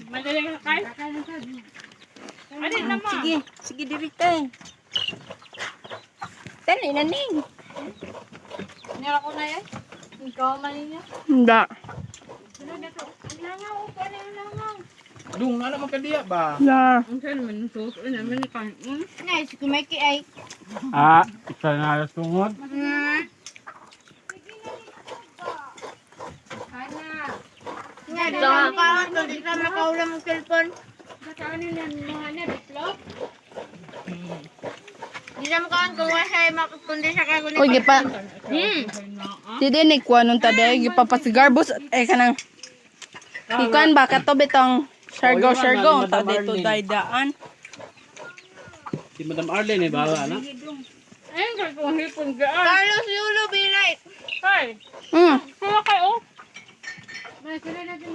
Madaling kay. Ano naman? Sige, sige diri tay. Tani na ning. Nira ko na yan. Ikaw maninya. Hindi. Langaw, paano yung langaw? Dung, alam mo kadiya ba? Na. Ang saan man suso naman ni kan. Nice, kumaki ay. Ah, isa na alas tungod. Nga, di na makawan ko, di na makaulam ang cellphone. Saan nila mga na, bitlog? Di na makawan kung wala makakundi sa kagulit. Uy, gipa. Di din ni kuha nung taday. Gipapasigar-bus. Kanang. Ikan ba? Kato bitong Shargo. Ta dito daydaan. Si Madam Arlene, bawa na. Ayun, kung hipon gaan. Carlos Yulo, be right. Hi. Hmm. Kaya kayo. May sila na